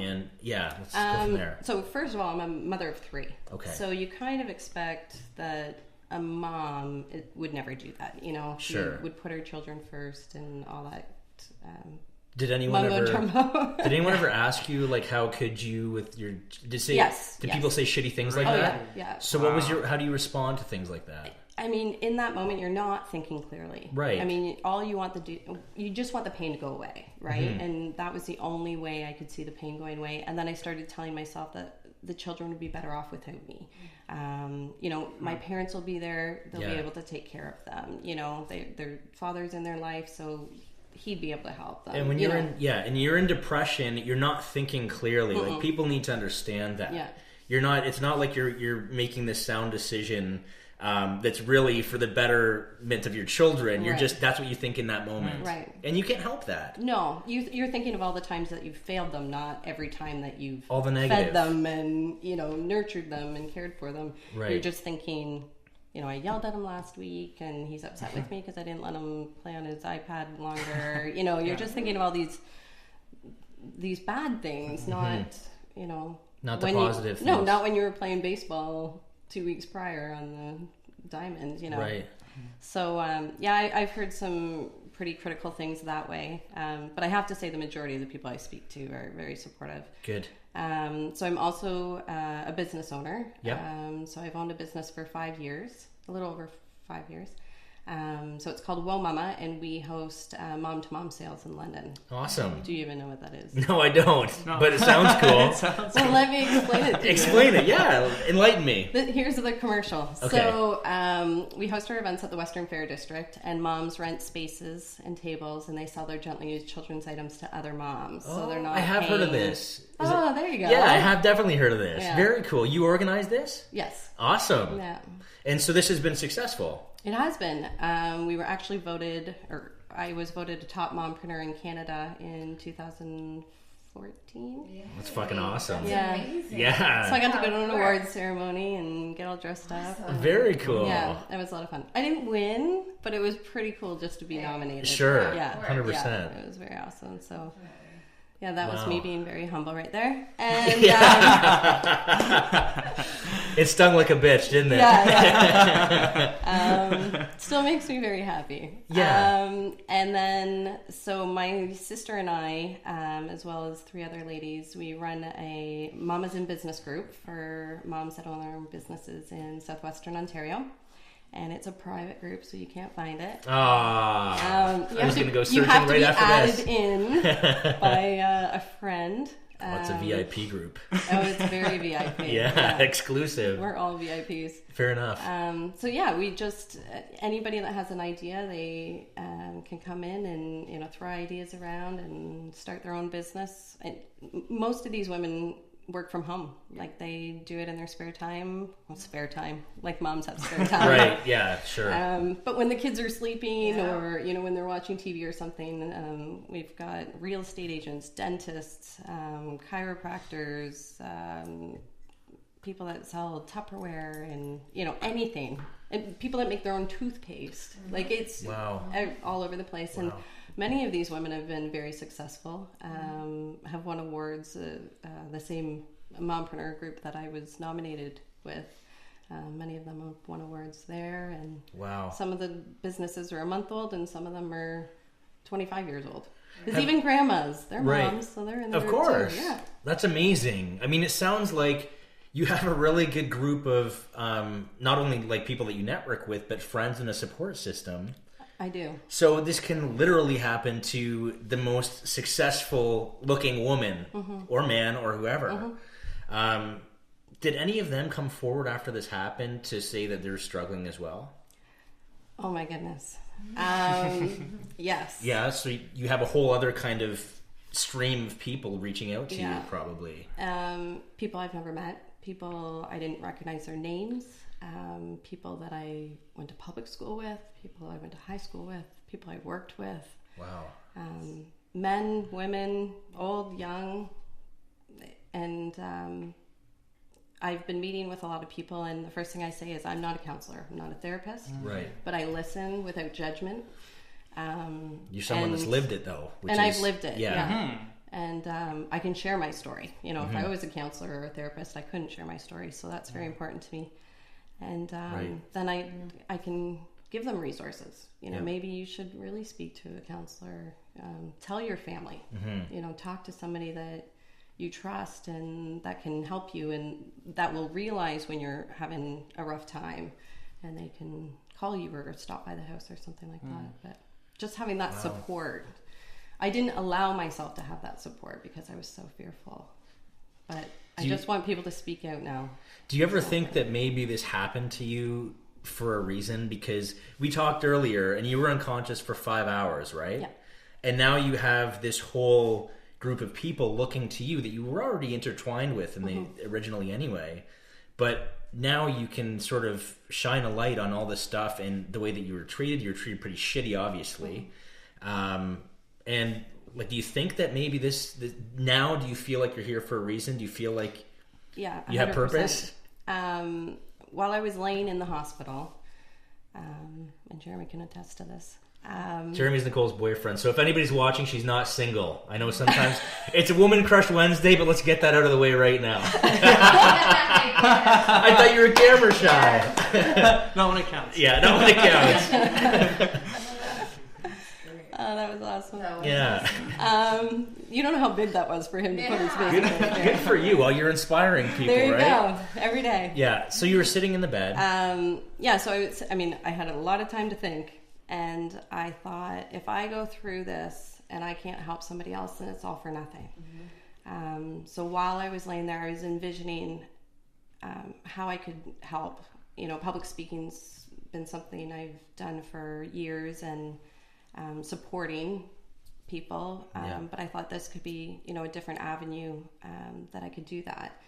And let's go from there. So first of all, I'm a mother of 3. Okay. So you kind of expect that a mom would never do that, She would put her children first and all that. Did anyone ever ask you, like, how could you with your... Did people say shitty things like that? Yeah. So how do you respond to things like that? I mean, in that moment, you're not thinking clearly. Right. I mean, all you want you just want the pain to go away, right? Mm-hmm. And that was the only way I could see the pain going away. And then I started telling myself that the children would be better off without me. My parents will be there. They'll be able to take care of them. Their father's in their life, so he'd be able to help them. And when you're in depression, you're not thinking clearly. Mm-mm. Like, people need to understand that. Yeah. It's not like you're making this sound decision that's really for the betterment of your children. You're that's what you think in that moment. Right. And you can't help that. No, you're thinking of all the times that you've failed them, not every time that you've all the negative. Fed them and, nurtured them and cared for them. Right. You're just thinking, I yelled at him last week and he's upset with me because I didn't let him play on his iPad longer. You're just thinking of all these bad things, not, not the positive things. No, not when you were playing baseball 2 weeks prior on the diamond, Right. So, I've heard some pretty critical things that way. But I have to say the majority of the people I speak to are very supportive. Good. So I'm also a business owner. Yep. So I've owned a business for 5 years, a little over 5 years. So it's called Whoa Mama, and we host mom-to-mom sales in London. Awesome. Do you even know what that is? No, I don't. No. But it sounds cool. Well, let me explain it to you. Explain it, yeah. Enlighten me. Here's the commercial. Okay. So we host our events at the Western Fair District, and moms rent spaces and tables, and they sell their gently used children's items to other moms. So they're not I have heard of paying... this. There you go. Yeah, I have definitely heard of this. Yeah. Very cool. You organized this? Yes. Awesome. Yeah. And so this has been successful. It has been. We were actually I was voted a top mompreneur in Canada in 2014. Yeah. That's fucking awesome. Yeah. Amazing. Yeah. So I got to go to an awards ceremony and get all dressed up. Very cool. Yeah, it was a lot of fun. I didn't win, but it was pretty cool just to be nominated. Sure. Yeah. 100%. Yeah, it was very awesome. So... yeah, that was me being very humble right there. And it stung like a bitch, didn't it? Yeah. Still makes me very happy. Yeah. And then, so my sister and I, as well as 3 other ladies, we run a Mamas in Business group for moms that own their own businesses in southwestern Ontario. And it's a private group, so you can't find it. I was going to go searching right after this. You have to be added in by a friend. It's a VIP group. Oh, it's very VIP. Yeah, exclusive. We're all VIPs. Fair enough. So yeah, we just anybody that has an idea, they can come in and throw ideas around and start their own business. And most of these women work from home, like they do it in their spare time, like moms have spare time. Right, yeah, sure. But when the kids are sleeping or when they're watching TV or something, we've got real estate agents, dentists, chiropractors, people that sell Tupperware and anything, and people that make their own toothpaste. Like it's all over the place. And many of these women have been very successful, have won awards, the same mompreneur group that I was nominated with. Many of them have won awards there. And some of the businesses are a month old and some of them are 25 years old. There's even grandmas. They're moms, so they're in there Of course. too. Yeah. That's amazing. I mean, it sounds like you have a really good group of not only like people that you network with, but friends and a support system. I do. So this can literally happen to the most successful looking woman or man or whoever. Did any of them come forward after this happened to say that they're struggling as well? Oh my goodness. Yes. Yeah, so you have a whole other kind of stream of people reaching out to you probably. People I've never met, people I didn't recognize their names. People that I went to public school with, people I went to high school with, people I worked with. Wow. Men, women, old, young. And I've been meeting with a lot of people, and the first thing I say is I'm not a counselor, I'm not a therapist. Right. But I listen without judgment. You're someone that's lived it, though. I've lived it, yeah. and I can share my story. You know, if I was a counselor or a therapist, I couldn't share my story, so that's very important to me. And then I can give them resources. You know, maybe you should really speak to a counselor. Tell your family. You know, talk to somebody that you trust and that can help you, and that will realize when you're having a rough time, and they can call you or stop by the house or something like that. But just having that support. I didn't allow myself to have that support because I was so fearful. But I just want people to speak out now. Do you ever think that maybe this happened to you for a reason? Because we talked earlier and you were unconscious for 5 hours, right? Yeah. And now you have this whole group of people looking to you that you were already intertwined with originally anyway. But now you can sort of shine a light on all this stuff and the way that you were treated. You were treated pretty shitty, obviously. And like, do you think that maybe this now, do you feel like you're here for a reason? Do you feel like you have purpose? While I was laying in the hospital, and Jeremy can attest to this. Jeremy's Nicole's boyfriend. So if anybody's watching, she's not single. I know sometimes it's a Woman Crush Wednesday, but let's get that out of the way right now. I thought you were camera shy. Not when it counts. Yeah, not when it counts. Oh, that was awesome. Yeah. You don't know how big that was for him to put his face in there. Good for you. Well, you're inspiring people, there you right? go. Every day. Yeah. So you were sitting in the bed. So I had a lot of time to think, and I thought, if I go through this and I can't help somebody else, then it's all for nothing. So while I was laying there, I was envisioning how I could help. You know, public speaking's been something I've done for years, and supporting people, but I thought this could be, you know, a different avenue that I could do that.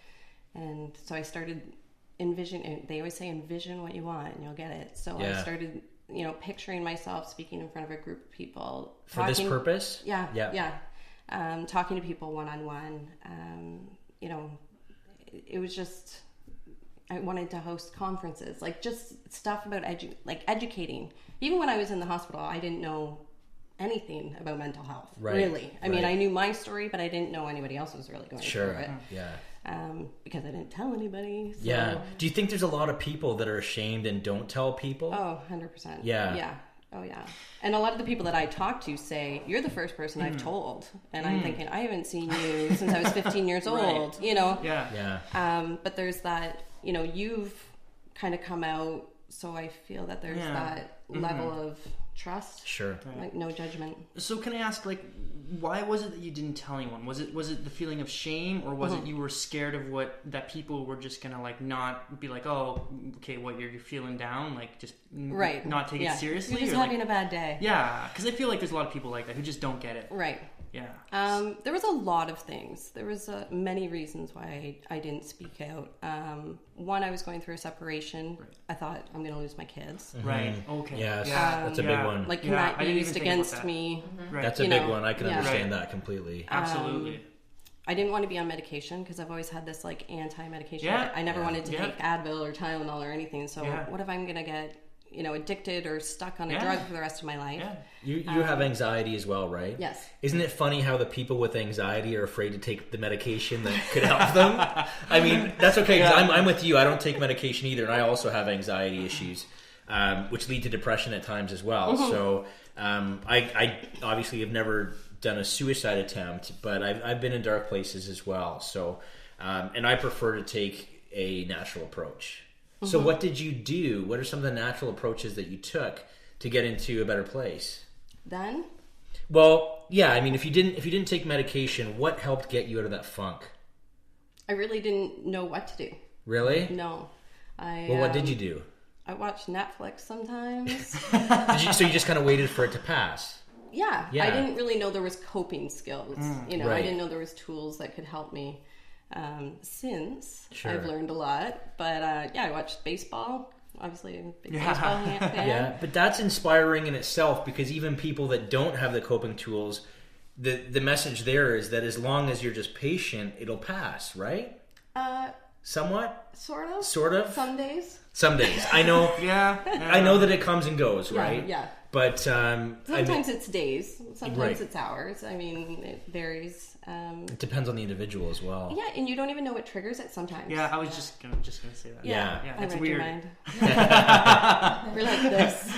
And so I started envisioning. They always say envision what you want and you'll get it. So I started, you know, picturing myself speaking in front of a group of people for this purpose. Talking to people one-on-one. You know, it was just, I wanted to host conferences, like just stuff about educating. Even when I was in the hospital, I didn't know anything about mental health, really. I mean, I knew my story, but I didn't know anybody else was really going through it. Because I didn't tell anybody. So. Yeah. Do you think there's a lot of people that are ashamed and don't tell people? Oh, 100%. Yeah. Oh, yeah. And a lot of the people that I talk to say, you're the first person I've told. And I'm thinking, I haven't seen you since I was 15 years old, you know? Yeah. But there's that, you know, you've kind of come out, so I feel that there's that level of trust. Sure. Like no judgment. So can I ask, like, why was it that you didn't tell anyone? Was it the feeling of shame, or was it you were scared of that people were just gonna like not be like, oh, okay, what you're feeling down, like just not take it seriously? You're just having a bad day. Yeah, because I feel like there's a lot of people like that who just don't get it. Right. Yeah. There was a lot of things. There was many reasons why I didn't speak out. One, I was going through a separation. Right. I thought I'm going to lose my kids. Right. Okay. Yes. That's a big one. Like, can that be used against me? Right. That's a big one. I can understand that completely. Absolutely. I didn't want to be on medication because I've always had this like anti-medication. I never wanted to take Advil or Tylenol or anything. So what if I'm going to get, you know, addicted or stuck on a drug for the rest of my life? You have anxiety as well, right? Yes. Isn't it funny how the people with anxiety are afraid to take the medication that could help them? I mean, that's okay, because I'm with you. I don't take medication either, and I also have anxiety issues, which lead to depression at times as well. So I obviously have never done a suicide attempt, but I've been in dark places as well. So, and I prefer to take a natural approach. So what did you do? What are some of the natural approaches that you took to get into a better place? Then? Well, yeah, I mean, if you didn't take medication, what helped get you out of that funk? I really didn't know what to do. Really? No. Well, what did you do? I watched Netflix sometimes. So you just kind of waited for it to pass? Yeah. I didn't really know there was coping skills. You know, right. I didn't know there was tools that could help me. Since I've learned a lot, but I watched baseball. Obviously, I'm a big baseball fan. Yeah, but that's inspiring in itself, because even people that don't have the coping tools, the message there is that as long as you're just patient, it'll pass, right? Somewhat. Sort of. Sort of. Some days. I know. Yeah. I know that it comes and goes, right? Yeah. But sometimes it's days, sometimes Right. it's hours. I mean, it varies. It depends on the individual as well. Yeah, and you don't even know what triggers it sometimes. Yeah, I was just gonna say that. Yeah. Yeah, I it's read weird. your mind. We're like this.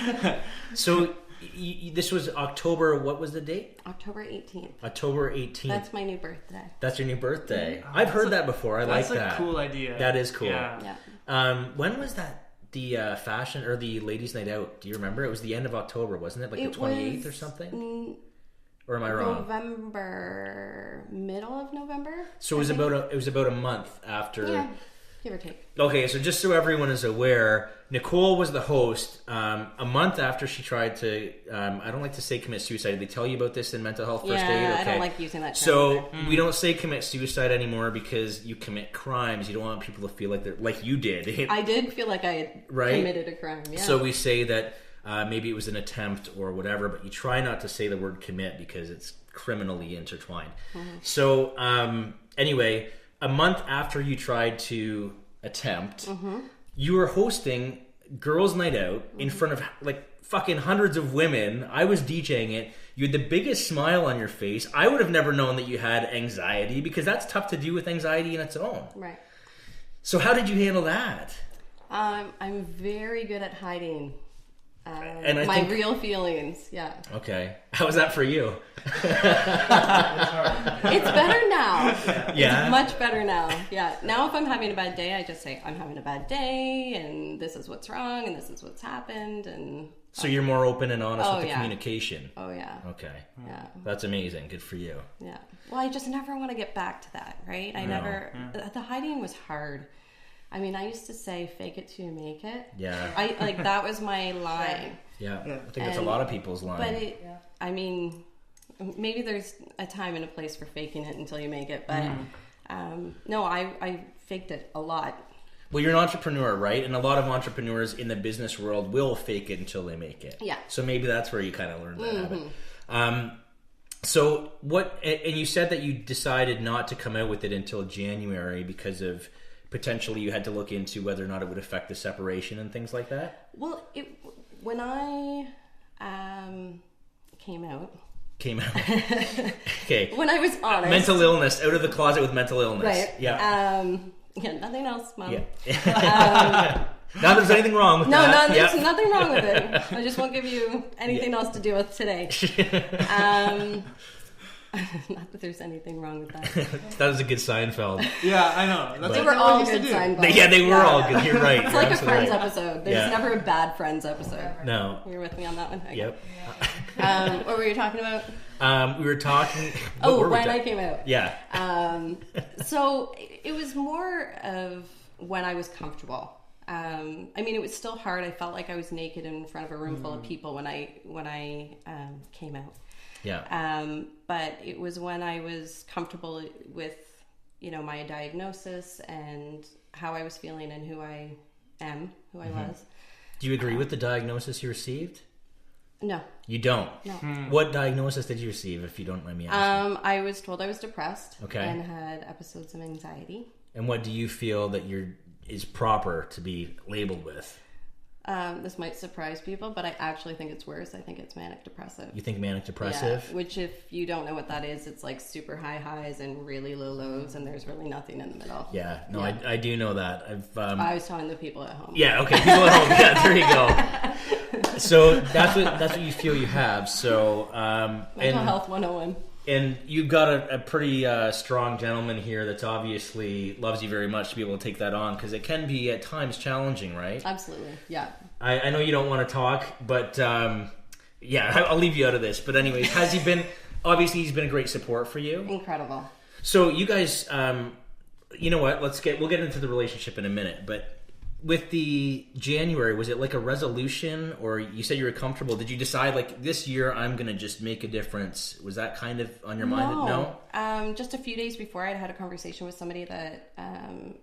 So this was October. What was the date? October 18th. October 18th. That's my new birthday. That's your new birthday. I've heard that before. I like that. That's a cool idea. That is cool. Yeah. Yeah. When was that? The fashion or the ladies' night out? Do you remember? It was the end of October, wasn't it? Like It the 28th or was, something? Or am I wrong? November, middle of November. So it was about a month after. Yeah, give or take. Okay, so just so everyone is aware, Nicolle was the host a month after she tried to. I don't like to say commit suicide. Did they tell you about this in mental health first aid? Yeah, Okay. I don't like using that term. So we don't say commit suicide anymore because you commit crimes. You don't want people to feel like they're like you did. I did feel like I had Right? committed a crime. Yeah. So we say that maybe it was an attempt or whatever, but you try not to say the word commit because it's criminally intertwined. So anyway, a month after you tried to attempt, you were hosting Girls' Night Out in front of like fucking hundreds of women. I was DJing it. You had the biggest smile on your face. I would have never known that you had anxiety because that's tough to do with anxiety in its own. Right. So how did you handle that? I'm very good at hiding And I my think- real feelings. Yeah. Okay. How was that for you? It's better now. Yeah. It's much better now. Yeah. Now if I'm having a bad day, I just say, I'm having a bad day, and this is what's wrong, and this is what's happened, and... So you're more open and honest Oh, with the yeah. communication. Oh, yeah. Okay. Yeah. That's amazing. Good for you. Yeah. Well, I just never want to get back to that, right? I never... The hiding was hard. I mean, I used to say, fake it till you make it. Yeah. That was my line. Yeah. I think that's a And- lot of people's line. But I mean, maybe there's a time and a place for faking it until you make it. But no, I faked it a lot. Well, you're an entrepreneur, right? And a lot of entrepreneurs in the business world will fake it until they make it. Yeah. So maybe that's where you kind of learned that habit. So what? And you said that you decided not to come out with it until January because of potentially you had to look into whether or not it would affect the separation and things like that. Well, when I came out. Okay. When I was honest. Mental illness, out of the closet with mental illness. Right. Yeah. Yeah, nothing else, Mom. Yeah. Not that there's anything wrong with No, that. there's nothing wrong with it. I just won't give you anything else to deal with today. Not that there's anything wrong with that. That was a good Seinfeld. Yeah, I know. That's They what were all used to good do. Seinfeld. They were all good. You're right. It's You're like a absolutely Friends right. episode. There's Yeah. never a bad Friends episode. No. You're with me on that one? Okay. Yep. What were you talking about? We were talking. When I came out. Yeah. So it was more of when I was comfortable. I mean, it was still hard. I felt like I was naked in front of a room full of people when I came out. Yeah. But it was when I was comfortable with, my diagnosis and how I was feeling and who I am, who I was. Do you agree with the diagnosis you received? No. You don't? No. What diagnosis did you receive, if you don't mind me asking? I was told I was depressed. Okay. And had episodes of anxiety. And what do you feel that is proper to be labeled with? This might surprise people, but I actually think it's worse. I think it's manic depressive. You think manic depressive? Yeah, which if you don't know what that is, it's like super high highs and really low lows, and there's really nothing in the middle. Yeah. No, I do know that. I was telling the people at home. Yeah. Okay. People at home. Yeah. There you go. So that's what you feel you have. So Mental health 101. And you've got a pretty strong gentleman here that's obviously loves you very much to be able to take that on, because it can be at times challenging, right? Absolutely, yeah. I know you don't want to talk, but yeah, I'll leave you out of this. But anyways, has he been, obviously he's been a great support for you. Incredible. So you guys, you know what, we'll get into the relationship in a minute, but with the January, was it like a resolution, or you said you were comfortable? Did you decide like this year I'm going to just make a difference? Was that kind of on your mind? No. Just a few days before, I'd had a conversation with somebody that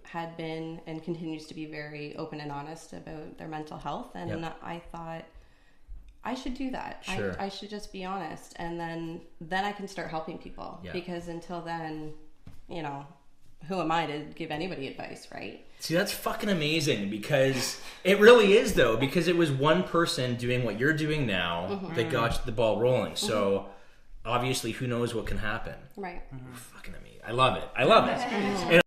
had been and continues to be very open and honest about their mental health, and I thought I should do that. Sure. I should just be honest, and then I can start helping people, because until then, who am I to give anybody advice, right? See, that's fucking amazing, because it really is, though, because it was one person doing what you're doing now that got the ball rolling. So obviously, who knows what can happen? Right. Fucking amazing. I love it. I love it. And